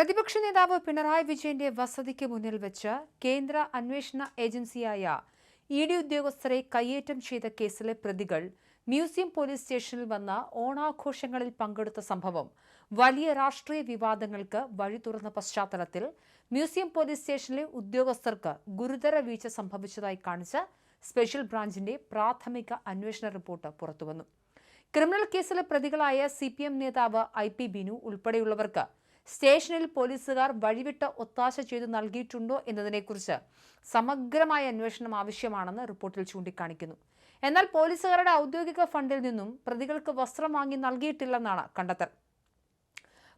പ്രതിപക്ഷ നേതാവ് പിണറായി വിജയന്റെ വസതിക്ക് മുന്നിൽ വെച്ച് കേന്ദ്ര അന്വേഷണ ഏജൻസിയായ ഇഡി ഉദ്യോഗസ്ഥരെ കയ്യേറ്റം ചെയ്ത കേസിലെ പ്രതികൾ മ്യൂസിയം പോലീസ് സ്റ്റേഷനിൽ വന്ന ഓണാഘോഷങ്ങളിൽ പങ്കെടുത്ത സംഭവം വലിയ രാഷ്ട്രീയ വിവാദങ്ങൾക്ക് വഴി തുറന്ന പശ്ചാത്തലത്തിൽ മ്യൂസിയം പോലീസ് സ്റ്റേഷനിലെ ഉദ്യോഗസ്ഥർക്ക് ഗുരുതര വീഴ്ച സംഭവിച്ചതായി കാണിച്ച് സ്പെഷ്യൽ ബ്രാഞ്ചിന്റെ പ്രാഥമിക അന്വേഷണ റിപ്പോർട്ട് പുറത്തുവന്നു. ക്രിമിനൽ കേസിലെ പ്രതികളായ CPM നേതാവ് IP ബിനു ഉൾപ്പെടെയുള്ളവർക്ക് സ്റ്റേഷനിൽ പോലീസുകാർ വഴിവിട്ട ഒത്താശ ചെയ്തു നൽകിയിട്ടുണ്ടോ എന്നതിനെക്കുറിച്ച് സമഗ്രമായ അന്വേഷണം ആവശ്യമാണെന്ന് റിപ്പോർട്ടിൽ ചൂണ്ടിക്കാണിക്കുന്നു. എന്നാൽ പോലീസുകാരുടെ ഔദ്യോഗിക ഫണ്ടിൽ നിന്നും പ്രതികൾക്ക് വസ്ത്രം വാങ്ങി നൽകിയിട്ടില്ലെന്നാണ് കണ്ടെത്തൽ.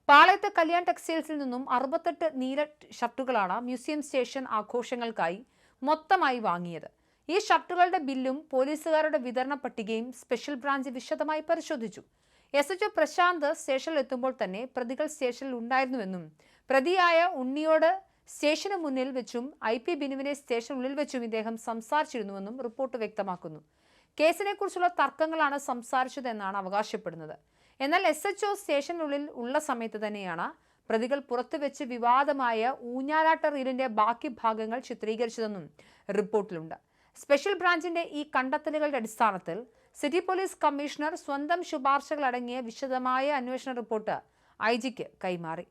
പാളയത്ത് കല്യാൺ ടെക്സ്റ്റൈൽസിൽ നിന്നും 68 നീല ഷർട്ടുകളാണ് മ്യൂസിയം സ്റ്റേഷൻ ആഘോഷങ്ങൾക്കായി മൊത്തമായി വാങ്ങിയത്. ഈ ഷർട്ടുകളുടെ ബില്ലും പോലീസുകാരുടെ വിതരണ പട്ടികയും സ്പെഷ്യൽ ബ്രാഞ്ച് വിശദമായി പരിശോധിച്ചു. SHO പ്രശാന്ത് സ്റ്റേഷനിൽ എത്തുമ്പോൾ തന്നെ പ്രതികൾ സ്റ്റേഷനിൽ ഉണ്ടായിരുന്നുവെന്നും പ്രതിയായ ഉണ്ണിയോട് സ്റ്റേഷന് മുന്നിൽ വെച്ചും IP ബിനുവിനെ സ്റ്റേഷനുള്ളിൽ വെച്ചും ഇദ്ദേഹം സംസാരിച്ചിരുന്നുവെന്നും റിപ്പോർട്ട് വ്യക്തമാക്കുന്നു. കേസിനെക്കുറിച്ചുള്ള തർക്കങ്ങളാണ് സംസാരിച്ചതെന്നാണ് അവകാശപ്പെടുന്നത്. എന്നാൽ SHO സ്റ്റേഷനുള്ളിൽ ഉള്ള സമയത്ത് തന്നെയാണ് പ്രതികൾ പുറത്തുവെച്ച് വിവാദമായ ഊഞ്ഞാലാട്ട റീലിന്റെ ബാക്കി ഭാഗങ്ങൾ ചിത്രീകരിച്ചതെന്നും റിപ്പോർട്ടിലുണ്ട്. സ്പെഷ്യൽ ബ്രാഞ്ചിന്റെ ഈ കണ്ടെത്തലുകളുടെ അടിസ്ഥാനത്തിൽ സിറ്റി പോലീസ് കമ്മീഷണർ സ്വന്തം ശുപാർശകളടങ്ങിയ വിശദമായ അന്വേഷണ റിപ്പോർട്ട് IG-ക്ക് കൈമാറി.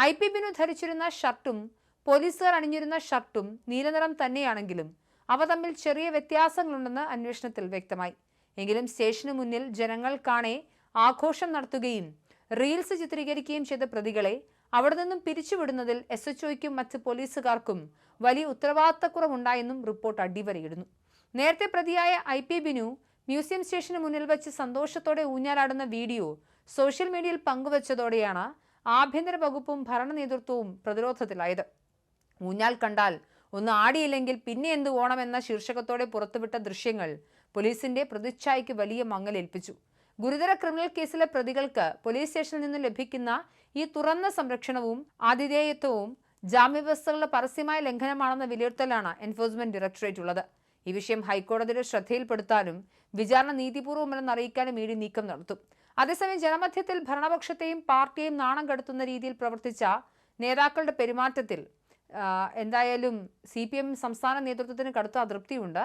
IP ബിനു ധരിച്ചിരുന്ന ഷർട്ടും പോലീസുകാർ അണിഞ്ഞിരുന്ന ഷർട്ടും നീലനിറം തന്നെയാണെങ്കിലും അവ തമ്മിൽ ചെറിയ വ്യത്യാസങ്ങളുണ്ടെന്ന് അന്വേഷണത്തിൽ വ്യക്തമായി. എങ്കിലും സ്റ്റേഷന് മുന്നിൽ ജനങ്ങൾ കാണെ ആഘോഷം നടത്തുകയും റീൽസ് ചിത്രീകരിക്കുകയും ചെയ്ത പ്രതികളെ അവിടെ നിന്നും പിരിച്ചുവിടുന്നതിൽ SHOയ്ക്കും മറ്റ് പോലീസുകാർക്കും വലിയ ഉത്തരവാദിത്തക്കുറവുണ്ടായെന്നും റിപ്പോർട്ട് അടിവരയിടുന്നു. നേരത്തെ പ്രതിയായ IP ബിനു മ്യൂസിയം സ്റ്റേഷന് മുന്നിൽ വെച്ച് സന്തോഷത്തോടെ ഊഞ്ഞാലാടുന്ന വീഡിയോ സോഷ്യൽ മീഡിയയിൽ പങ്കുവച്ചതോടെയാണ് ആഭ്യന്തര വകുപ്പും ഭരണ നേതൃത്വവും പ്രതിരോധത്തിലായത്. ഊഞ്ഞാൽ കണ്ടാൽ ഒന്ന് ആടിയില്ലെങ്കിൽ പിന്നെ എന്ത് ഓണമെന്ന ശീർഷകത്തോടെ പുറത്തുവിട്ട ദൃശ്യങ്ങൾ പോലീസിന്റെ പ്രതിച്ഛായയ്ക്ക് വലിയ മങ്ങലേൽപ്പിച്ചു. ഗുരുതര ക്രിമിനൽ കേസിലെ പ്രതികൾക്ക് പോലീസ് സ്റ്റേഷനിൽ നിന്ന് ലഭിക്കുന്ന ഈ തുറന്ന സംരക്ഷണവും ആതിഥേയത്വവും ജാമ്യവ്യവസ്ഥകളുടെ പരസ്യമായ ലംഘനമാണെന്ന വിലയിരുത്തലാണ് എൻഫോഴ്സ്മെന്റ് ഡയറക്ടറേറ്റ് ഉള്ളത്. ഈ വിഷയം ഹൈക്കോടതിയുടെ ശ്രദ്ധയിൽപ്പെടുത്താനും വിചാരണ നീതിപൂർവ്വമല്ലെന്ന് അറിയിക്കാനും ED നീക്കം നടത്തും. അതേസമയം ജനമധ്യത്തിൽ ഭരണപക്ഷത്തെയും പാർട്ടിയെയും നാണം കെടുത്തുന്ന രീതിയിൽ പ്രവർത്തിച്ച നേതാക്കളുടെ പെരുമാറ്റത്തിൽ എന്തായാലും CPM സംസ്ഥാന നേതൃത്വത്തിന് കടുത്ത അതൃപ്തിയുണ്ട്.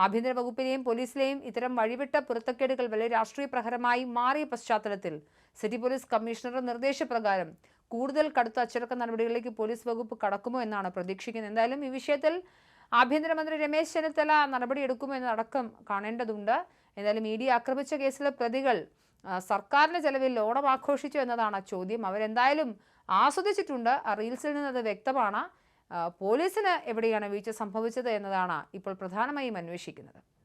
ആഭ്യന്തര വകുപ്പിലെയും പോലീസിലെയും ഇത്തരം വഴിവിട്ട പുറത്തക്കേടുകൾ വലിയ രാഷ്ട്രീയ പ്രഹരമായി മാറിയ പശ്ചാത്തലത്തിൽ സിറ്റി പോലീസ് കമ്മീഷണറുടെ നിർദ്ദേശപ്രകാരം കൂടുതൽ കടുത്ത അച്ചടക്ക നടപടികളിലേക്ക് പോലീസ് വകുപ്പ് കടക്കുമോ എന്നാണ് പ്രതീക്ഷിക്കുന്നത്. എന്തായാലും ഈ വിഷയത്തിൽ ആഭ്യന്തരമന്ത്രി രമേശ് ചെന്നിത്തല നടപടിയെടുക്കുമോ എന്നടക്കം കാണേണ്ടതുണ്ട്. എന്തായാലും ED ആക്രമിച്ച കേസിലെ പ്രതികൾ സർക്കാരിന്റെ ചെലവിൽ ഓണം ആഘോഷിച്ചു എന്നതാണ് ചോദ്യം. അവരെന്തായാലും ആസ്വദിച്ചിട്ടുണ്ട്. റീൽസിൽ നിന്ന് അത് വ്യക്തമാണ്. പോലീസിന് എവിടെയാണ് വീഴ്ച സംഭവിച്ചത് എന്നതാണ് ഇപ്പോൾ പ്രധാനമായും അന്വേഷിക്കുന്നത്.